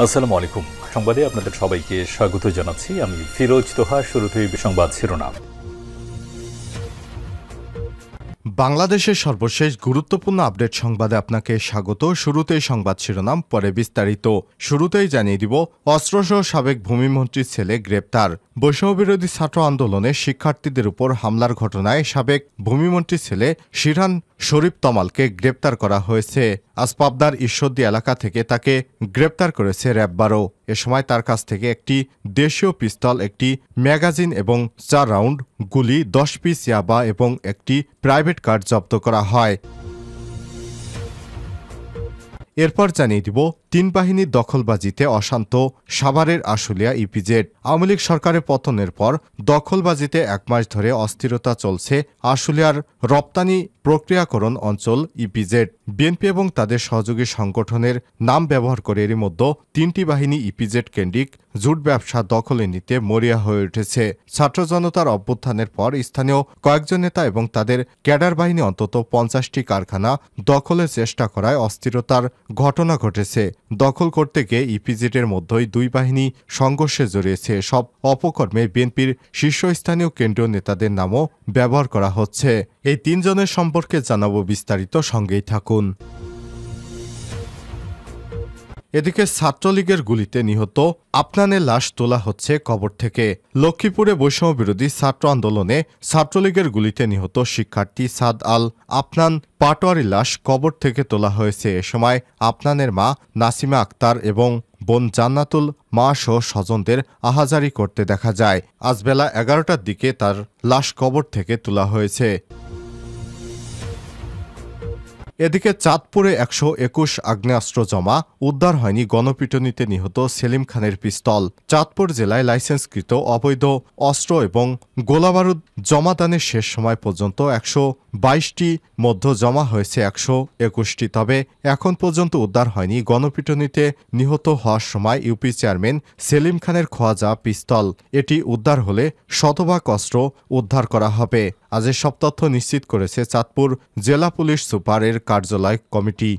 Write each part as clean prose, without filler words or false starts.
আসসালামু আলাইকুম। সংবাদে আপনাদের সবাইকে স্বাগত জানাচ্ছি। আমি ফিরোজ তোহা। শুরুতেই সংবাদ শিরোনাম। বাংলাদেশের সর্বশেষ গুরুত্বপূর্ণ আপডেট সংবাদে আপনাকে স্বাগত। শুরুতেই সংবাদ শিরোনাম, পরে বিস্তারিত। শুরুতেই জানিয়ে দিব, অস্ত্রসহ সাবেক ভূমিমন্ত্রীর ছেলে গ্রেপ্তার। বৈষম্যবিরোধী ছাত্র আন্দোলনে শিক্ষার্থীদের উপর হামলার ঘটনায় সাবেক ভূমিমন্ত্রীর ছেলে শিরহান শরীফ তমালকে গ্রেপ্তার করা হয়েছে। আজ পাবনার ঈশ্বরদী এলাকা থেকে তাকে গ্রেপ্তার করেছে র্যাব 12। এ সময় তার কাছ থেকে একটি দেশীয় পিস্তল, একটি ম্যাগাজিন এবং 4 রাউন্ড গুলি, 10 পিস ইয়াবা এবং একটি প্রাইভেট কার জব্দ করা হয়। এরপর জানিয়ে দিব, 3 বাহিনীর দখলবাজিতে অশান্ত সাভারের আশুলিয়া ইপিজেড। আওয়ামী লীগ সরকারের পতনের পর দখলবাজিতে 1 মাস ধরে অস্থিরতা চলছে আশুলিয়ার রপ্তানি প্রক্রিয়াকরণ অঞ্চল ইপিজেড। বিএনপি এবং তাদের সহযোগী সংগঠনের নাম ব্যবহার করে এরই মধ্যে 3টি বাহিনী ইপিজেড কেন্দ্রিক জুট ব্যবসা দখলে নিতে মরিয়া হয়ে উঠেছে। ছাত্র জনতার অভ্যুত্থানের পর স্থানীয় কয়েকজন নেতা এবং তাদের ক্যাডার বাহিনী অন্তত 50টি কারখানা দখলের চেষ্টা করায় অস্থিরতার ঘটনা ঘটেছে। দখল করতে গিয়ে ইপিজেডের মধ্যেই 2 বাহিনী সংঘর্ষে জড়িয়েছে। সব অপকর্মে বিএনপির শীর্ষস্থানীয় কেন্দ্রীয় নেতাদের নামও ব্যবহার করা হচ্ছে। এই 3 জনের সম্পর্কে জানাবো বিস্তারিত, সঙ্গেই থাকুন। এদিকে ছাত্রলীগের গুলিতে নিহত আফনানের লাশ তোলা হচ্ছে কবর থেকে। লক্ষ্মীপুরে বৈষম্য বিরোধী ছাত্র আন্দোলনে ছাত্রলীগের গুলিতে নিহত শিক্ষার্থী সাদ আল আফনান পাটোয়ারির লাশ কবর থেকে তোলা হয়েছে। এ সময় আফনানের মা নাসিমা আক্তার এবং বোন জান্নাতুল মা সহ স্বজনদের আহাজারি করতে দেখা যায়। আজ বেলা 11টার দিকে তার লাশ কবর থেকে তোলা হয়েছে। এদিকে চাঁদপুরে 121 আগ্নেয়াস্ত্র জমা উদ্ধার হয়নি গণপিটুনিতে নিহত সেলিম খানের পিস্তল। চাঁদপুর জেলায় লাইসেন্সকৃত অবৈধ অস্ত্র এবং গোলাবারুদ জমাদানের শেষ সময় পর্যন্ত 122টি মধ্য জমা হয়েছে 121টি। তবে এখন পর্যন্ত উদ্ধার হয়নি গণপিটুনিতে নিহত হওয়ার সময় ইউপি চেয়ারম্যান সেলিম খানের খোয়া যাওয়া পিস্তল। এটি উদ্ধার হলে শতভাগ অস্ত্র উদ্ধার করা হবে। আজ এসব তথ্য নিশ্চিত করেছে চাঁদপুর জেলা পুলিশ সুপারের কার্যালয় কমিটি।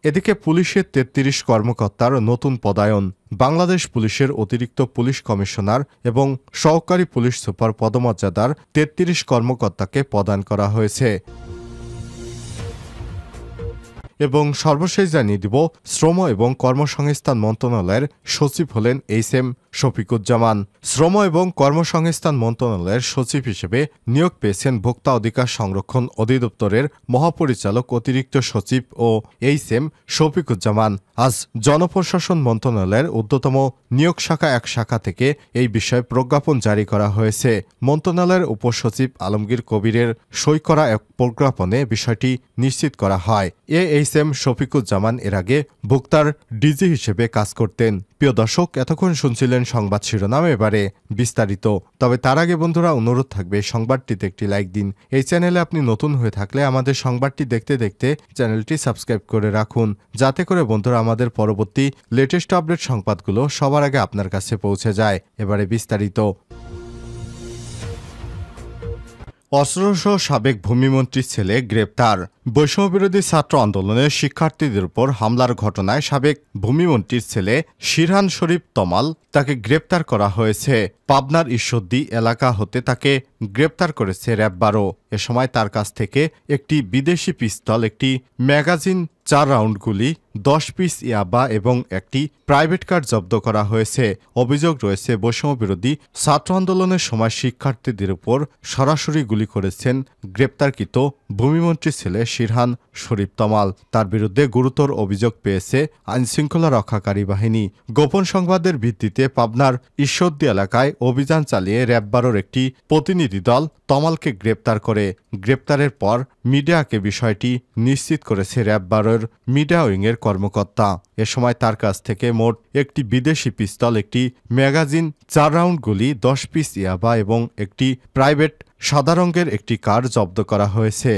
এদিকে পুলিশের 33 কর্মকর্তার নতুন পদায়ন। বাংলাদেশ পুলিশের অতিরিক্ত পুলিশ কমিশনার এবং সহকারী পুলিশ সুপার পদমর্যাদার 33 কর্মকর্তাকে প্রদান করা হয়েছে। এবং সর্বশেষ জানিয়ে দিব, শ্রম এবং কর্মসংস্থান মন্ত্রণালয়ের সচিব হলেন এইচ.এম. শফিকুজ্জামান। শ্রম এবং কর্মসংস্থান মন্ত্রণালয়ের সচিব হিসেবে নিয়োগ পেয়েছেন ভোক্তা অধিকার সংরক্ষণ অধিদপ্তরের মহাপরিচালক অতিরিক্ত সচিব ও এইচ.এম. শফিকুজ্জামান। আজ জনপ্রশাসন মন্ত্রণালয়ের ঊর্ধ্বতম নিয়োগ শাখা 1 শাখা থেকে এই বিষয়ে প্রজ্ঞাপন জারি করা হয়েছে। মন্ত্রণালয়ের উপসচিব আলমগীর কবিরের সই করা এক প্রজ্ঞাপনে বিষয়টি নিশ্চিত করা হয়। এইচ.এম. শফিকুজ্জামান এর আগে ভোক্তার ডিজি হিসেবে কাজ করতেন। প্রিয় দর্শক, এতক্ষণ শুনছিলেন সংবাদ শিরোনাম, এবারে বিস্তারিত। তবে তার আগে বন্ধুরা, অনুরোধ থাকবে সংবাদটিতে একটি লাইক দিন। এই চ্যানেলে আপনি নতুন হয়ে থাকলে আমাদের সংবাদটি দেখতে দেখতে চ্যানেলটি সাবস্ক্রাইব করে রাখুন, যাতে করে বন্ধুরা আমাদের পরবর্তী লেটেস্ট আপডেট সংবাদগুলো সবার আগে আপনার কাছে পৌঁছে যায়। এবারে বিস্তারিত। অস্ত্রসহ সাবেক ভূমিমন্ত্রীর ছেলে গ্রেপ্তার। বৈষম্যবিরোধী ছাত্র আন্দোলনে শিক্ষার্থীদের উপর হামলার ঘটনায় সাবেক ভূমিমন্ত্রীর ছেলে শিরহান শরীফ তমাল তাকে গ্রেপ্তার করা হয়েছে। পাবনার ঈশ্বরদী এলাকা হতে তাকে গ্রেপ্তার করেছে র্যাব 12। এ সময় তার কাছ থেকে একটি বিদেশি পিস্তল, একটি ম্যাগাজিন, 4 রাউন্ড গুলি, 10 পিস ইয়াবা এবং একটি প্রাইভেট কার জব্দ করা হয়েছে। অভিযোগ রয়েছে, বৈষম্যবিরোধী ছাত্র আন্দোলনের সময় শিক্ষার্থীদের উপর সরাসরি গুলি করেছেন গ্রেপ্তারকৃত ভূমিমন্ত্রীর ছেলে শিরহান শরীফ তমাল। তার বিরুদ্ধে গুরুতর অভিযোগ পেয়েছে আইনশৃঙ্খলা রক্ষাকারী বাহিনী। গোপন সংবাদের ভিত্তিতে পাবনার ঈশ্বরদী এলাকায় অভিযান চালিয়ে র্যাব 12-র একটি প্রতিনিধি দল তমালকে গ্রেপ্তার করে। গ্রেপ্তারের পর মিডিয়াকে বিষয়টি নিশ্চিত করেছে র্যাব 12-র মিডিয়া উইংয়ের কর্মকর্তা। এ সময় তার কাছ থেকে মোট একটি বিদেশি পিস্তল, একটি ম্যাগাজিন, 4 রাউন্ড গুলি, 10 পিস ইয়াবা এবং একটি প্রাইভেট সাদা রঙের একটি কার জব্দ করা হয়েছে।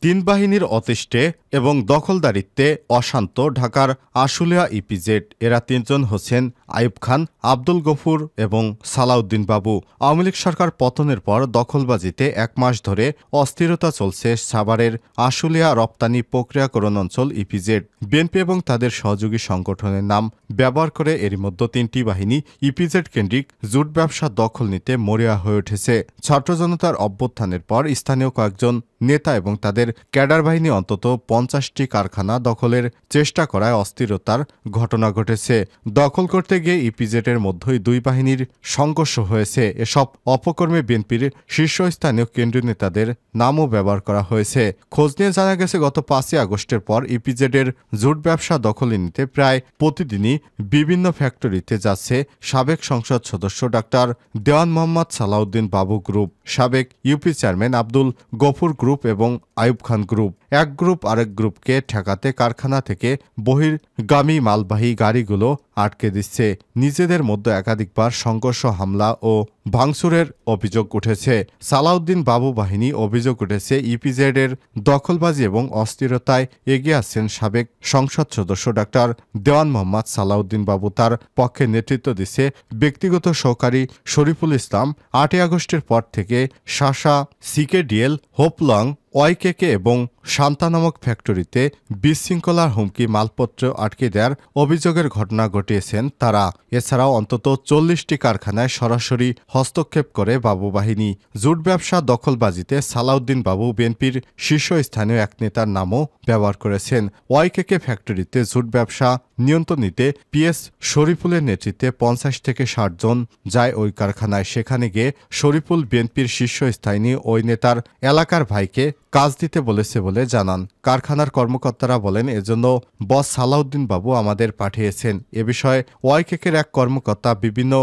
তিন বাহিনীর অতিষ্ঠে এবং দখলদারিত্বে অশান্ত ঢাকার আশুলিয়া ইপিজেড। এরা তিনজন হচ্ছেন আইয়ুব খান, আব্দুল গফুর এবং সালাউদ্দিন বাবু। আওয়ামী লীগ সরকার পতনের পর দখলবাজিতে 1 মাস ধরে অস্থিরতা চলছে সাভারের আশুলিয়া রপ্তানি প্রক্রিয়াকরণ অঞ্চল ইপিজেড। বিএনপি এবং তাদের সহযোগী সংগঠনের নাম ব্যবহার করে এরই মধ্যে 3টি বাহিনী ইপিজেড কেন্দ্রিক জুট ব্যবসা দখল নিতে মরিয়া হয়ে উঠেছে। ছাত্র জনতার অভ্যুত্থানের পর স্থানীয় কয়েকজন নেতা এবং তাদের ক্যাডার বাহিনী অন্তত 50টি কারখানা দখলের চেষ্টা করায় অস্থিরতার ঘটনা ঘটেছে। দখল করতে গিয়ে ইপিজেডের মধ্যেই দুই বাহিনীর সংঘর্ষ হয়েছে। এসব অপকর্মে বিএনপির শীর্ষস্থানীয় কেন্দ্রীয় নেতাদের নামও ব্যবহার করা হয়েছে। খোঁজ নিয়ে জানা গেছে, গত 5ই আগস্টের পর ইপিজেডের জুট ব্যবসা দখলে নিতে প্রায় প্রতিদিনই বিভিন্ন ফ্যাক্টরিতে যাচ্ছে সাবেক সংসদ সদস্য ডাক্তার দেওয়ান মোহাম্মদ সালাউদ্দিন বাবু গ্রুপ, সাবেক UP chairman Abdul Gafur group এবং আইয়ুব খান গ্রুপ। এক গ্রুপ আরেক গ্রুপকে ঠেকাতে কারখানা থেকে বহির্গামী মালবাহী গাড়িগুলো আটকে দিচ্ছে। নিজেদের মধ্যে একাধিকবার সংঘর্ষ, হামলা ও ভাঙচুরের অভিযোগ উঠেছে। সালাউদ্দিন বাবু বাহিনী অভিযোগ উঠেছে ইপিজেডের দখলবাজি এবং অস্থিরতায় এগিয়ে আসছেন সাবেক সংসদ সদস্য ডাক্তার দেওয়ান মোহাম্মদ সালাউদ্দিন বাবু। তার পক্ষে নেতৃত্ব দিচ্ছে ব্যক্তিগত সহকারী শরীফুল ইসলাম। 8ই আগস্টের পর থেকে শাসা, সিকেডিএল, হোপলং, ওয়াইকেকে এবং শান্তা নামক ফ্যাক্টরিতে বিশৃঙ্খলার হুমকি, মালপত্র আটকে দেওয়ার অভিযোগের ঘটনা ঘটিয়েছেন তারা। এছাড়াও অন্তত 40টি কারখানায় সরাসরি হস্তক্ষেপ করে বাবু বাহিনী। জুট ব্যবসা দখলবাজিতে সালাউদ্দিন বাবু বিএনপির শীর্ষস্থানীয় এক নেতার নামও ব্যবহার করেছেন। ওয়াইকেকে ফ্যাক্টরিতে জুট ব্যবসা নিয়ন্ত্রণ নিতে পিএস শরীফুলের নেতৃত্বে 50 থেকে 60 জন যায় ওই কারখানায়। সেখানে গিয়ে শরীফুল বিএনপির শীর্ষস্থানীয় ওই নেতার এলাকার ভাইকে কাজ দিতে বলেছে বলে জানান। কারখানার কর্মকর্তারা বলেন, এজন্য বস সালাউদ্দিন বাবু আমাদের পাঠিয়েছেন। এ বিষয়ে ওয়াইকেকের এক কর্মকর্তা বিভিন্ন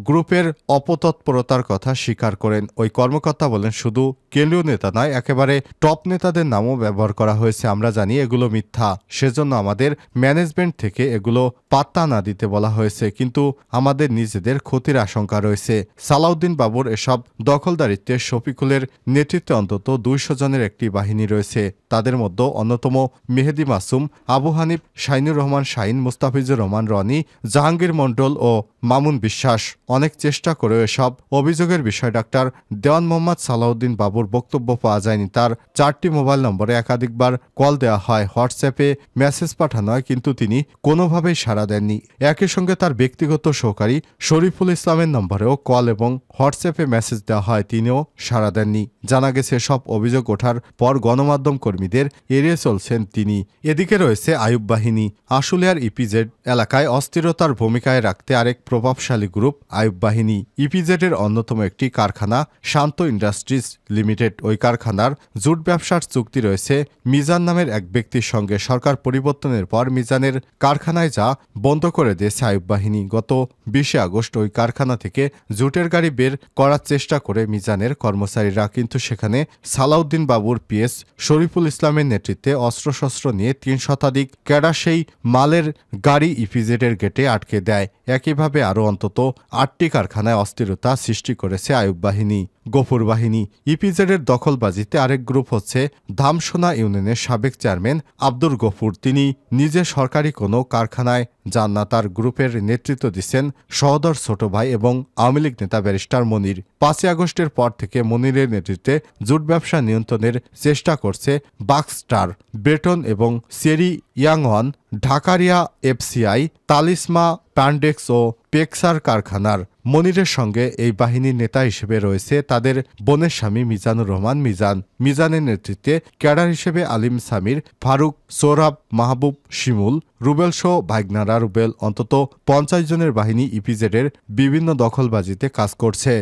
গ্রুপের অপতৎপরতার কথা স্বীকার করেন। ওই কর্মকর্তা বলেন, শুধু কেন্দ্রীয় নেতা নয়, একেবারে টপ নেতাদের নামও ব্যবহার করা হয়েছে। আমরা জানি এগুলো মিথ্যা, সেজন্য আমাদের ম্যানেজমেন্ট থেকে এগুলো পাত্তা না দিতে বলা হয়েছে, কিন্তু আমাদের নিজেদের ক্ষতির আশঙ্কা রয়েছে। সালাউদ্দিন বাবুর এসব দখলদারিত্বে শফিকুলের নেতৃত্বে অন্তত 200 জনের একটি বাহিনী রয়েছে। তাদের মধ্যে অন্যতম মেহেদি মাসুম, আবু হানিফ, শাইনুর রহমান শাহিন, মুস্তাফিজুর রহমান রনি, জাহাঙ্গীর মণ্ডল ও মামুন বিশ্বাস। অনেক চেষ্টা করে এসব অভিযোগের বিষয়ে ডাক্তার দেওয়ান মোহাম্মদ সালাউদ্দিন বাবুর বক্তব্য পাওয়া যায়নি। তার 4টি মোবাইল নম্বরে একাধিকবার কল দেওয়া হয়, হোয়াটসঅ্যাপে মেসেজ পাঠানো হয়, কিন্তু তিনি কোনোভাবেই সাড়া দেননি। একই সঙ্গে তার ব্যক্তিগত সহকারী শরীফুল ইসলামের নম্বরেও কল এবং হোয়াটসঅ্যাপে মেসেজ দেওয়া হয়, তিনিও সাড়া দেননি। জানা গেছে, সব অভিযোগ ওঠার পর গণমাধ্যম কর্মীদের এড়িয়ে চলছেন তিনি। এদিকে রয়েছে আইয়ুব বাহিনী। আশুলিয়ার ইপিজেড এলাকায় অস্থিরতার ভূমিকায় রাখতে আরেক প্রভাবশালী গ্রুপ আইয়ুব বাহিনী। ইপিজেডের অন্যতম একটি কারখানা শান্ত ইন্ডাস্ট্রিজ লিমিটেড। ওই কারখানার জুট ব্যবসার চুক্তি রয়েছে মিজান নামের এক ব্যক্তির সঙ্গে। সরকার পরিবর্তনের পর মিজানের কারখানায় যা বন্ধ করে দিয়েছে আইয়ুব বাহিনী। গত 20 আগস্ট ওই কারখানা থেকে জুটের গাড়ি বের করার চেষ্টা করে মিজানের কর্মচারীরা, কিন্তু সেখানে সালাউদ্দিন বাবুর পিএস শরীফুল ইসলামের নেতৃত্বে অস্ত্রশস্ত্র নিয়ে 3 শতাধিক ক্যাডার সেই মালের গাড়ি ইপিজেডের গেটে আটকে দেয়। একইভাবে আরও অন্তত 8টি কারখানায় অস্থিরতা সৃষ্টি করেছে আইয়ুব বাহিনী। গফুর বাহিনী। ইপিজেডের দখলবাজিতে আরেক গ্রুপ হচ্ছে ধামসোনা ইউনিয়নের সাবেক চেয়ারম্যান আব্দুল গফুর। তিনি নিজে সরকারি কোনো কারখানায় যান না। তার গ্রুপের নেতৃত্ব দিচ্ছেন সহোদর ছোট ভাই এবং আওয়ামী লীগ নেতা ব্যারিস্টার মনির। 5ই আগস্টের পর থেকে মনিরের নেতৃত্বে জুট ব্যবসা নিয়ন্ত্রণের চেষ্টা করছে বাক্সস্টার, বেটন এবং সেরি ইয়াংওয়ান, ঢাকারিয়া এফসিআই, তালিসমা, প্যান্ডেক্স ও পেক্সার কারখানার। মনিরের সঙ্গে এই বাহিনীর নেতা হিসেবে রয়েছে তাদের বোনের স্বামী মিজানুর রহমান মিজান। মিজানের নেতৃত্বে ক্যাডার হিসেবে আলিম সামির, ফারুক, সোহরাব, মাহবুব, শিমুল, রুবেল সহ ভাইগনারা রুবেল। অন্তত 50 জনের বাহিনী ইপিজেডের বিভিন্ন দখলবাজিতে কাজ করছে।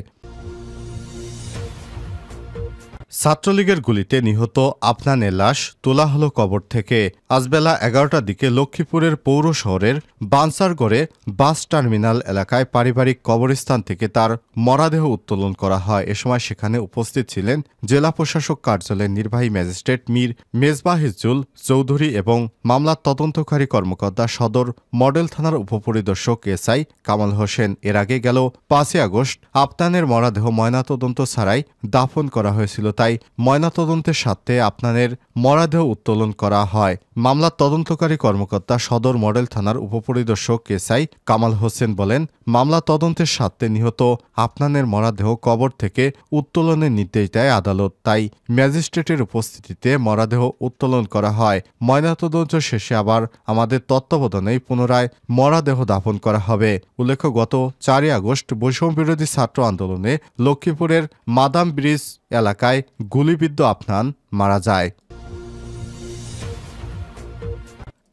ছাত্রলীগের গুলিতে নিহত আফনানের লাশ তোলা হলো কবর থেকে। আজ বেলা 11টার দিকে লক্ষ্মীপুরের পৌর শহরের বানসারগড়ে বাস টার্মিনাল এলাকায় পারিবারিক কবরস্থান থেকে তার মরদেহ উত্তোলন করা হয়। এ সময় সেখানে উপস্থিত ছিলেন জেলা প্রশাসক কার্যালয়ের নির্বাহী ম্যাজিস্ট্রেট মীর মেজবাহিজুল চৌধুরী এবং মামলার তদন্তকারী কর্মকর্তা সদর মডেল থানার উপপরিদর্শক এসআই কামাল হোসেন। এর আগে গেল 5ই আগস্ট আফনানের মরদেহ ময়নাতদন্ত ছাড়াই দাফন করা হয়েছিল। তাই তাই ময়নাতদন্তের স্বার্থে আপনাদের মরদেহ উত্তোলন করা হয়। মামলার তদন্তকারী কর্মকর্তা সদর মডেল থানার উপপরিদর্শক এসআই কামাল হোসেন বলেন, মামলা তদন্তের স্বার্থে নিহত আপনাদের মরদেহ কবর থেকে উত্তোলনের নির্দেশ দেয় আদালত। তাই ম্যাজিস্ট্রেটের উপস্থিতিতে মরদেহ উত্তোলন করা হয়। ময়নাতদন্ত শেষে আবার আমাদের তত্ত্বাবধানেই পুনরায় মরদেহ দাফন করা হবে। উল্লেখ্য, গত 4 আগস্ট বৈষম্যবিরোধী ছাত্র আন্দোলনে লক্ষ্মীপুরের মাদাম ব্রিজ এলাকায় গুলিবিদ্ধ আফনান মারা যায়।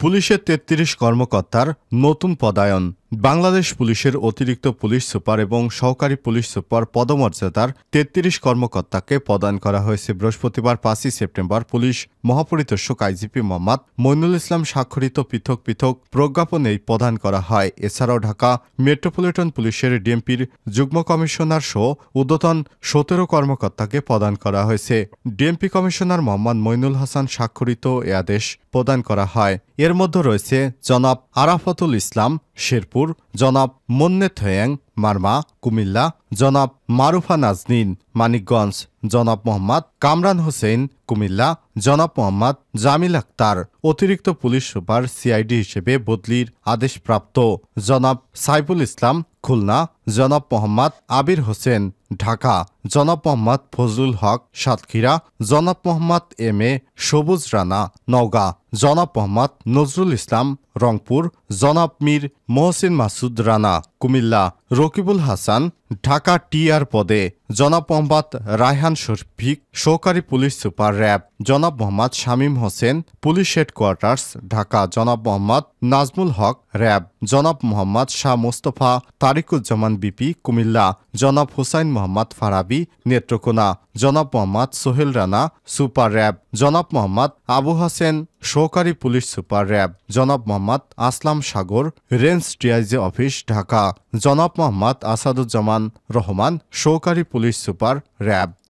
পুলিশের 33 কর্মকর্তার নতুন পদায়ন। বাংলাদেশ পুলিশের অতিরিক্ত পুলিশ সুপার এবং সহকারী পুলিশ সুপার পদমর্যাদার 33 কর্মকর্তাকে প্রদান করা হয়েছে। বৃহস্পতিবার 5 সেপ্টেম্বর পুলিশ মহাপরিদর্শক আইজিপি মোহাম্মদ মইনুল ইসলাম স্বাক্ষরিত পৃথক পৃথক প্রজ্ঞাপনেই প্রদান করা হয়। এছাড়াও ঢাকা মেট্রোপলিটন পুলিশের ডিএমপির যুগ্ম কমিশনার সহ ঊর্ধ্বতন 17 কর্মকর্তাকে প্রদান করা হয়েছে। ডিএমপি কমিশনার মোহাম্মদ মইনুল হাসান স্বাক্ষরিত এ আদেশ প্রদান করা হয়। এর মধ্যে রয়েছে জনাব আরাফাতুল ইসলাম শেরপুর, জনাব মন্নে থয়াং মারমা কুমিল্লা, জনাব মারুফা নাজনীন মানিকগঞ্জ, জনাব মোহাম্মদ কামরান হোসেন কুমিল্লা, জনাব মোহাম্মদ জামিল আক্তার অতিরিক্ত পুলিশ সুপার সিআইডি হিসেবে বদলির আদেশপ্রাপ্ত, জনাব সাইফুল ইসলাম খুলনা, জনাব মোহাম্মদ আবির হোসেন ঢাকা, জনাব মোহাম্মদ ফজলুল হক সাতক্ষীরা, জনাব মোহাম্মদ এম এ সবুজ রানা নওগাঁ, জনাব মোহাম্মদ নজরুল ইসলাম রংপুর, জনাব মীর মোহসিন মাসুদ রানা কুমিল্লা, রকিবুল হাসান ঢাকা টিআর পদে, জনাব মোহাম্মদ রায়হান শফিক সহকারী পুলিশ সুপার র্যাব, জনাব মোহাম্মদ শামীম হোসেন পুলিশ হেডকোয়ার্টার্স ঢাকা, জনাব মোহাম্মদ নাজমুল হক র্যাব, জনাব মোহাম্মদ শাহ মোস্তফা তারিকুজ্জামান বিপি কুমিল্লা, জনাব হুসাইন মোহাম্মদ ফারাবি নেত্রকোনা, জনাব মোহাম্মদ সোহেল রানা সুপার র্যাব, জনাব মোহাম্মদ আবু হাসেন সহকারী পুলিশ সুপার র্যাব, জনাব মোহাম্মদ আসলাম সাগর রেঞ্জ ডিআইজি অফিস ঢাকা, জনাব মোহাম্মদ আসাদুজ্জামান রহমান সহকারী পুলিশ সুপার র্যাব।